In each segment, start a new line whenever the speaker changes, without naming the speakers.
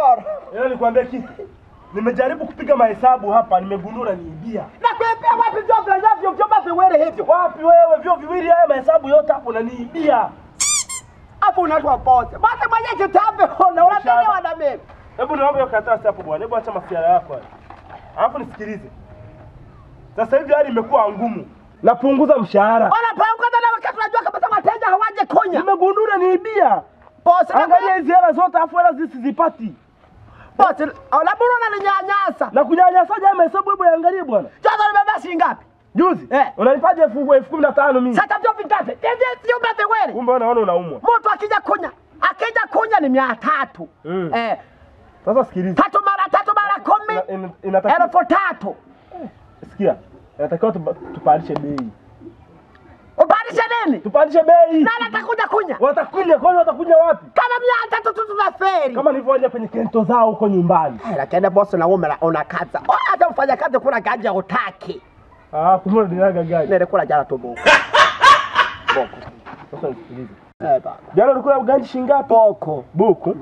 bora.
Nikwambia kitu. Nimejaribu kupiga mahesabu hapa, nimegundua niibia.
Na kuepea wapi vyo basi wewe hivyo?
Wapi wewe vyo viwili haya mahesabu yote hapo unaniibia.
Hapo unaitwa boss. Basi mwenye kitabu ona unatendea na mimi.
Hebu niombe ukatasi hapo bwana. Hebu acha mafiara yako haya. Alafu nisikilize. Sasa hivi hali imekuwa ngumu. Napunguza mshahara.
Wanapunguza na wakati unajua kabisa wateja hawaje kunya.
Nimegundua niibia.
Boss,
angalia hizi hela zote afu hela zisizipati.
Boss, labda unaninyanyasa.
Na kunyanyasaje haya mahesabu hebu yaangalie bwana.
Sasa nimebeba shilingi ngapi?
Juzi? Unanipaje 15,000 mimi?
Sasa ndio vingapi? Sio mbele wewe.
Kumbe unaona unaumwa.
Mtu akija kunya ni 300.
Sasa sikiliza.
3 mara 10 inatakiwa 3,000.
Sikia. Inatakiwa tupandishe bei.
Upandishe nini?
Tupandishe bei.
Nani atakuja kunya?
Watakunya, kwani watakunya wapi?
Kama 300 tu tunaferi.
Kama nilivyoja kwenye kento zao huko nyumbani.
Lakini boss na wewe unakaza. Hata mfanya kazi kuna gaja utaki.
Kumbe ndio gari.
Nile kula jana tu boko. Boko.
Sasa nisikilize.
Baba.
Jana ulikula ugali shingapi?
Boko.
Buku?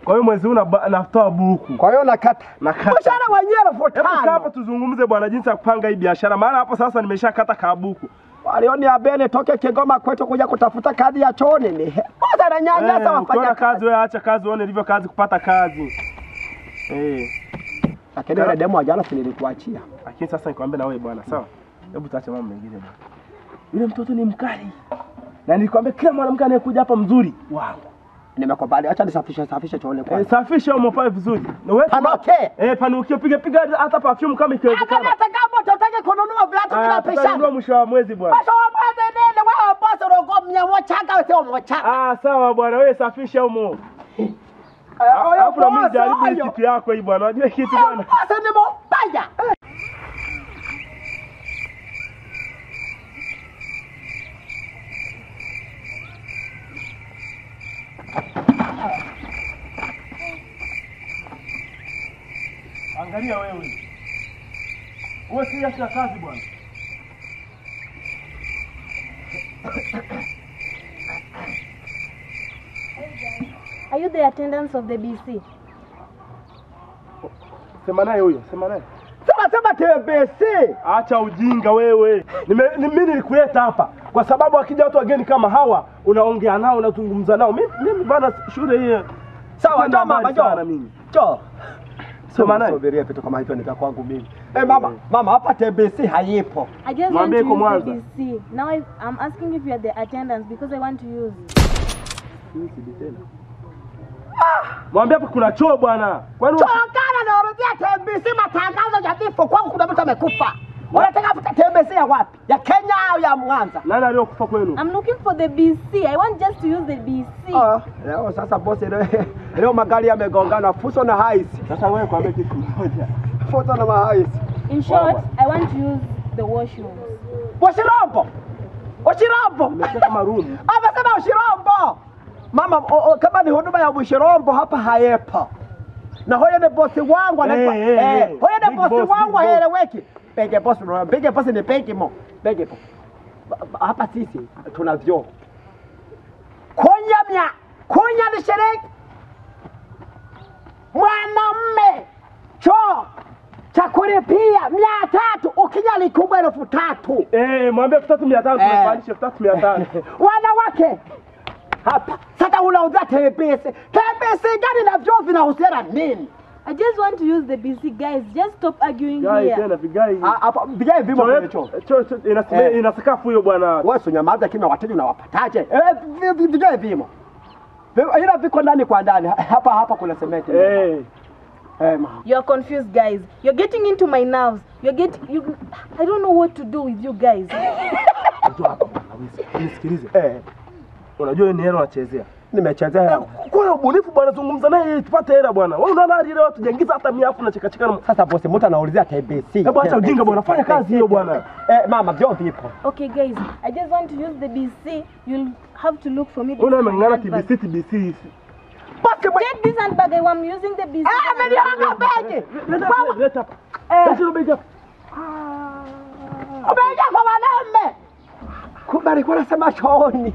Kwa hiyo mwezi huu natoa buku.
Kwa hiyo nakata. Mshahara wenyewe 4,000.
Hebu hapa tuzungumze bwana jinsi ya kupanga hii biashara. Maana hapo sasa nimeshakata kabuku.
Walioni abene toke Kigoma kwetu kuja kutafuta kazi ya chooni ni. Bora na nyanya sawa
fanya kazi wewe acha kazi uone ilivyo kazi kupata kazi.
Lakini ile demo jana nilikuachia.
Lakini sasa nikwambie na wewe bwana, sawa? Hebu tuache mambo mengine bwana. Yule mtoto ni mkali. Na nilikwambia kila mwanamke anayekuja hapa mzuri wangu.
Nimekubali, acha nisafishe chooni kwanza.
Safisha umopae vizuri. Na wewe
panuke.
Panuke piga hata perfume kama ikiwezekana.
Hata kama tutake kununua viatu bila pesa.
Ndio mwisho wa mwezi bwana.
Mwisho wa mwezi nene wewe boss rogo mnyamochaka sio mochaka.
Sawa bwana, wewe safisha umo. Hapo na mimi jaribu hii kitu yako hii bwana. Unajua kitu bwana.
Sasa ni mbaya.
Angalia wewe. Wewe si yasha kazi bwana.
Are you the attendants of the BC?
Sema naye huyo, sema naye.
Sema TBC.
Acha ujinga wewe. Mimi nilikuleta hapa kwa sababu akija watu wageni kama hawa unaongea nao unazungumza nao. Mimi bana shule hii.
Sawa ndio mama njoo. Njoo.
Sema naye.
Subiria vitu kama hivyo nika kwangu mimi. Mama hapa TBC haipo.
I just want to use the BC. Now I'm asking if you are the attendants because I want to use.
Mwambie hapa kuna choo bwana.
Kwani chokana na orodha TBC matangazo ya vifo kwangu kuna mtu amekufa. Unataka kufuta TBC ya wapi? Ya Kenya au ya Mwanza?
Nani aliyokufa kwenu?
I'm looking for the BC. I want just to use the BC.
Leo sasa boss leo magari yamegongana Fuso na Haisi.
Sasa wewe kwambie kitu moja.
Fuso na Haisi.
In short, I want to use the washroom.
Washirombo.
Nimesema maruni.
Amesema ushirombo. Mama kama ni huduma ya ushirombo hapa hayepo. Na huyo ni bosi wangu anaitwa huyo ni bosi wangu haeleweki. Bege boss ni bege mo. Hapa sisi tuna vyoo. Kunya ni shiriki. Mwanamume choo cha kulipia 300 ukija likubwa 3,000.
Mwambie 3,500 tunapandisha 3,500.
Wanawake hapa sasa unauza TBC. TBC gani na vyoo vinahusiana nini?
I just want to use the BC, guys. Just stop arguing here.
Tena vigai.
Hapa vigai vimo kwenye choo.
Ina sakafu hiyo bwana.
Wewe unyamaza kimya wateja unawapataje? Vigai vimo. Ila viko ndani kwa ndani. Hapa kuna sementi.
You are confused, guys. You're getting into my nerves. I don't know what to do with you guys.
Nisikilize. Unajua ni hela unachezea.
Nimechezea.
Kwa ubunifu bwana zungumza naye tupate hela bwana. Wewe unaona hadi leo tujaingiza hata 100 na cheka.
Sasa boss mtu anaulizia TBC.
Hebu acha ujinga bwana, fanya kazi hiyo bwana.
Mama vyoo vipo.
Okay guys, I just want to use the BC. You'll have to look for me.
Unaangana TBC.
Take this handbag. I'm using the BC.
Ameniona begi.
Let up. Let up.
Umeja kwa wanaume. Kumbe alikuwa anasema chooni.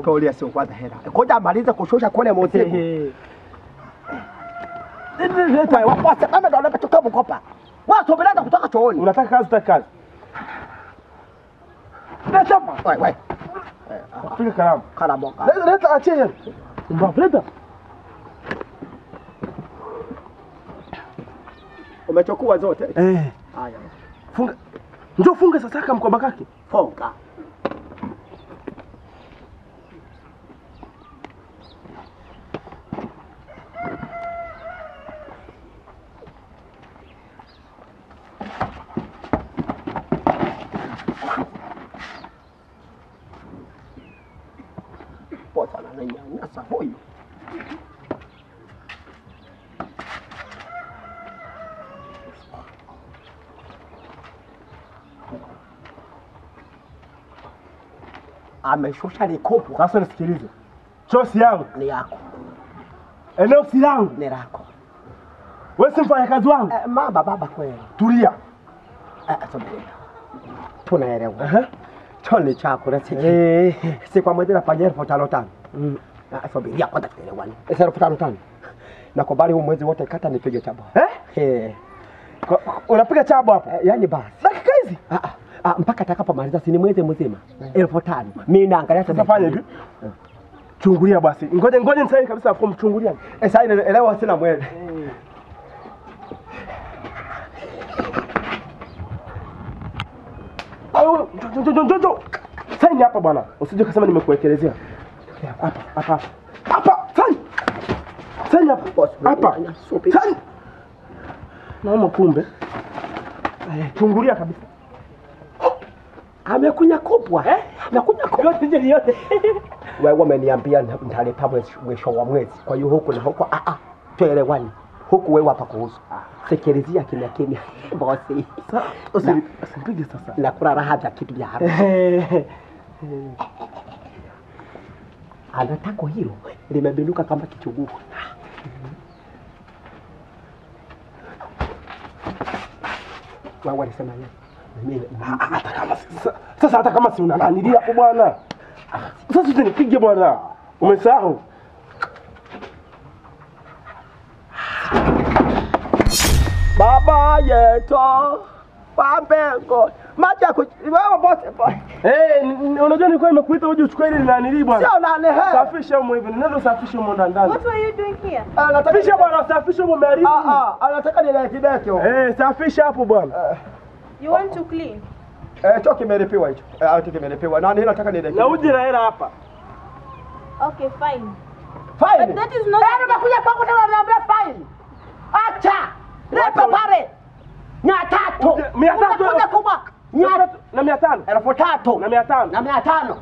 Kaulia sio kwanza hela. Ngoja amalize kushusha kule mzigo. Leta wapasa kama ndo anapetoka mkopa. Watu wameleta kutoka chooni.
Unataka kazi utaka kazi.
Leta. Wewe.
Piga kalamu.
Kalamu.
Leta achie. Mbavu leta.
Umechukua zote?
Haya. Funga. Njoo funga sasa kama mkoba kake.
Funga. Posa na nyanyasa huyu. Ameshusha likopo.
Sasa nisikilize. Chosi yangu
Ni yako.
eneo si langu.
Ni lako.
Wewe si mfanyakazi wangu.
Baba kweli.
Tulia.
Subiri. Tunaelewa. Choni chako na si kwa mwezi na panya 1500. Subiria kwanza tuelewane. 1500. Nakubali huu mwezi wote kata nipige chabo.
Unapiga chabo hapo?
Yaani basi.
Dakika hizi?
Mpaka atakapomaliza si ni mwezi mzima. 1500. Mimi naangalia
sasa fanya hivi. Chungulia basi. Ngoja nisaini kabisa hapo mchungulia.
Sasa elewa sina mwezi.
Jojo. Saini hapa bwana. Usije kusema nimekuwekelezea. Hapa. Saini hapa. Hapa. Saini. Naomba kumbe. Chungulia kabisa.
Amekunya kopwa. Amekunya kopwa yote. Wewe umeniambia nitalipa mwisho wa mwezi. Kwa hiyo huko na huko tuelewani. Huku wewe hapa kuhusu. Sikilizia kimya. Bosi.
Usipige sasa.
Nakula raha ya kitu ya hapa. Anataka hilo limebinuka kama kichuguu. Wewe unasema nini? Mimi
hata kama si unananilia hapo bwana. Sasa usinipige bwana. Umesahau.
Baba yeto Pambengo maja wewe boss.
Unajua nilikuwa nimekuita uje uchukue ile nanili bwana.
Sio nani
Safisha huko hivi. Nenda safisha huko ndani.
What were you doing here?
Safisha bwana, safisha huko umeharibu.
Anataka nile kideko.
Safisha hapo bwana.
You want to clean?
Choo kimelipiwa hicho. Choo kimelipiwa. Nani nataka nile.
Na uje na hela hapa.
Okay, fine.
Fine.
But that is not.
Nimekuja kwangu tena unaniambia fine. Acha. Lepo pale. 300.
300
kubwa.
Na 500.
1500.
Na
500.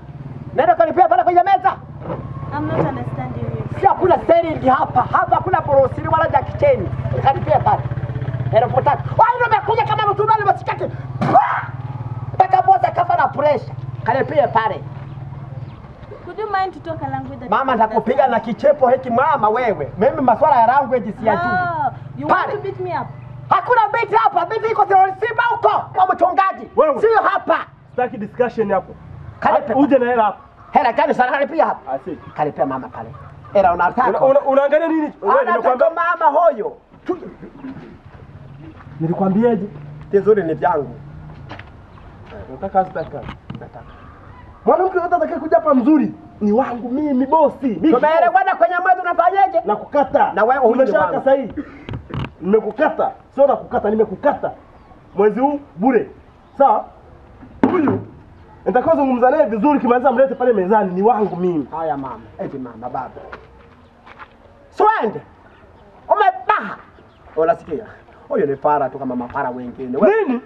Nenda kanipia pale kwenye meza.
I'm not understanding you.
Si hakuna stendi hapa. Hapa hakuna borosiri wala jakicheni. Kanipia pale. 1500. Wewe umekuja kama mtu ndani masikake. Paka bosa kafa na pressure. Kanipia pale.
Could you mind to talk a language that
Mama nitakupiga na kichepo hiki mama wewe. Mimi masuala ya language si yajui.
You want to beat me up?
Hakuna beat hapa. Beat iko Simba huko. Kwa mchungaji. Sio hapa.
Sitaki discussion hapo.
Kanipe.
Uje na hela hapa.
Hela gani sana kanipia hapa?
Asi.
Kanipia mama pale. Hela unataka.
Unaangalia nini? Wewe
nimekwambia mama hoyo.
Nilikwambiaje?
Tizuri ni vyangu.
Nataka. Mwanamke yote atakayekuja hapa mzuri ni wangu mimi bosi.
Tumeelewana kwenye mwezi unafanyaje?
Na kukata.
Na wewe
umeshaka sahihi. Nimekukata. Sio na kukata, nimekukata. Mwezi huu bure. Sawa? Huyu nitakao zungumza naye vizuri kimaliza mlete pale mezani ni wangu mimi.
Haya mama. Eti mama baba. Swende. Umebaha. Unasikia? Huyo ni fara tu kama mafara wengine.
Nini?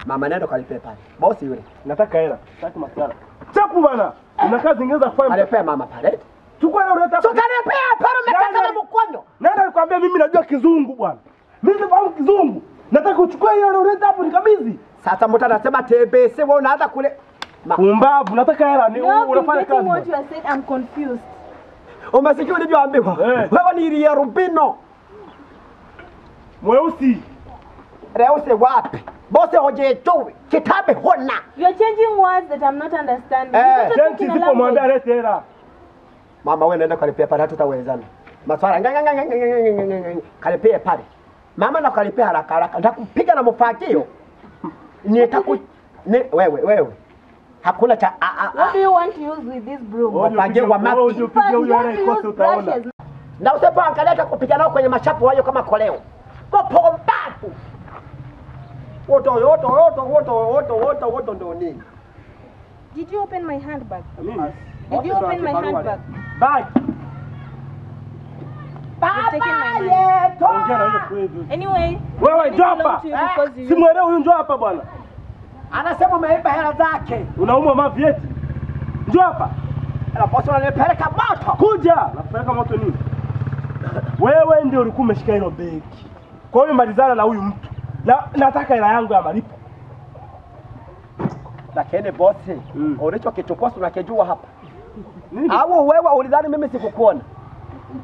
Mama nenda kalipe pale. Bosi yule.
Nataka hela. Sitaki masuala. Chapu bana. Una kazi zingine za kufanya.
Alipe mama pale.
Chukua ile unaleta.
Tukanipea pale umekata na mkonyo.
Nenda nikwambia mimi najua kizungu bwana. Mimi nafahamu kizungu. Nataka uchukue ile unaleta hapo nikabidhi.
Sasa mtu anasema TBC wewe unaanza kule.
Umbavu, nataka hela ni unafanya kazi.
What you are saying, I'm confused.
Umesikia ulivyoambiwa? Wewe ni Ria Rubino.
Mweusi.
Mweusi wapi? Bosi hojejui kitabe hona.
You're changing words that I'm not understanding.
Change zipo mwambia lete hela.
Mama wewe nenda kalipia pale tutawezana. Maswala kalipia pale. Mama na kalipia haraka haraka. Nitakupiga na mfagio. Wewe. Hakuna cha
What do you want to use with this broom?
Mfagio wa mapi.
Upigie huyo hela ikose utaona.
Na usipoangalia kupiga nao kwenye mashapu hayo kama koleo. Popombafu. Woto ndo nini?
Did you open my handbag?
Nini?
Did you open my handbag?
Bag. Ongea na yule kweli.
Anyway,
Wewe njoo hapa. Simuelewi huyu njoo hapa bwana.
Anasema umeiba hela zake.
Unaumwa mavieti. Njoo hapa.
Na bosi ananipeleka moto.
Kuja. Nakupeleka moto nini? Wewe ndio ulikuwa umeshika hilo begi. Kwa hiyo malizana na huyu mtu. Na nataka hela yangu ya malipo.
Lakini bosi, ulichokichukua unakijua hapa.
Nini?
Au wewe ulidhani mimi sikukuona?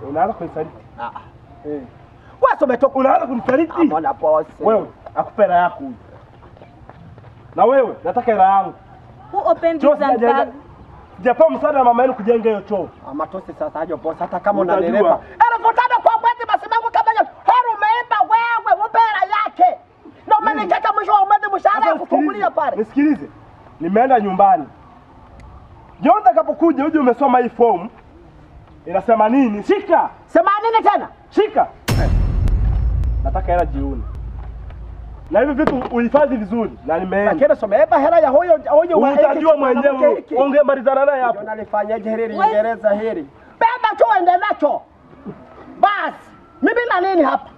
Unaanza kunisaliti.
Wewe umetoka
unaanza kunisaliti.
Mbona bosi?
Wewe akupe hela yako huyu. Na wewe nataka hela yangu.
Who opened this handbag?
Japo msaada mama yenu kujenga hiyo choo.
Matosi sasa hayo bosi, hata kama unanilepa 1500 kwa mwezi basi mangu kama hiyo. Hero umeiba wewe, upe hela yake. Na umenitaka mwisho wa mwezi mshahara kufungulia pale.
Nisikilize. Nimeenda nyumbani. Jioni utakapokuja uje umesoma hii form. Inasema nini? Shika.
Sema nini tena?
Shika. Nataka hela jioni. Na hivi vitu uhifadhi vizuri na nimeenda.
Lakini someba hela ya huyo
utajua mwenyewe. Ongea malizana naye hapo.
Unalifanyaje hili Uingereza hili? Beba tu ende nacho. Bas, mimi na nini hapa?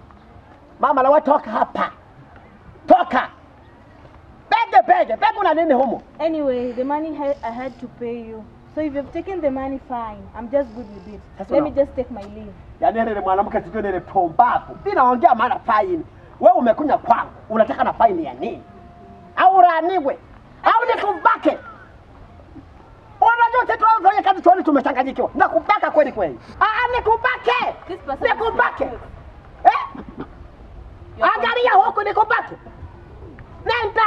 Mama na toka hapa. Toka. Bege una nini humo?
Anyway, the money I had to pay you. So if you've taken the money, fine. I'm just good with it. Let me just take my leave.
Yaani ile mwanamke sijui ile pombapo. Mimi naongea maana fine. Wewe umekunya kwangu, unataka na fine ya nini? Au raniwe? Au nikubake? Unajua sisi tunafanya kazi tuone tumechanganyikiwa. Nakubaka kweli kweli. Nikubake. Nikubake. Angalia huko nikubake. Nenda.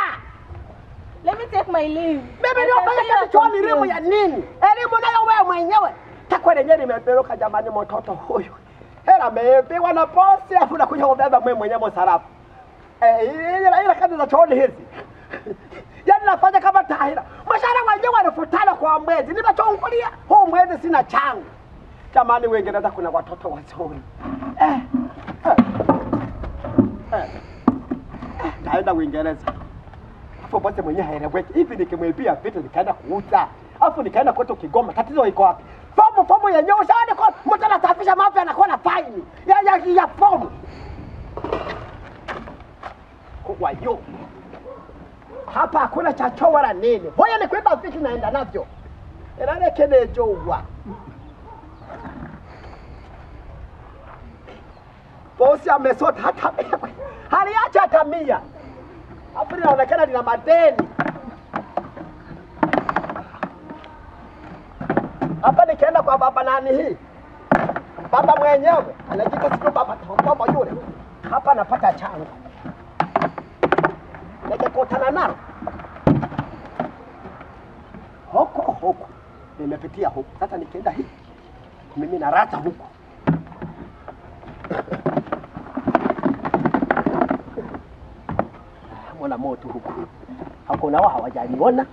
Let me take my leave.
Mimi ndio fanya kazi tuone elimu ya nini? Elimu nayo wewe mwenyewe. Takwa lenyewe nimeberoka jamani mtoto huyu. Hela mepewa na bosi afu nakuja kubeba mimi mwenyewe msarafu. Ile kazi za chooni hizi. Yaani nafanya kama tahira. Mshahara wenyewe wanafutana kwa mwezi. Nimechungulia. Huu mwezi sina changu. Jamani Uingereza kuna watoto wazuri. Naenda Uingereza. Afu bosi mwenyewe haeleweki. Hivi nikimwibia vitu nikaenda kuuza. Afu nikaenda kwetu Kigoma. Tatizo iko wapi? Fomu yenyewe ushaona kwa mtu anasafisha mafi anakuwa na faini. Ya fomu. Kwa hiyo hapa hakuna cha choo wala nini. Hoya ni kwenda vitu naenda navyo. Elale kene jowa. Bosi amesota hata haliacha hata 100. Hapo inaonekana lina madeni. Hapa nikienda kwa baba nani hii? Baba mwenyewe anajita sio baba yule. Hapa napata changu. Nikikutana nalo. Huko. Nimepitia huko. Sasa nikienda hii. Mimi narata huko. Mbona moto huko? Hakuna wao hawajaniona.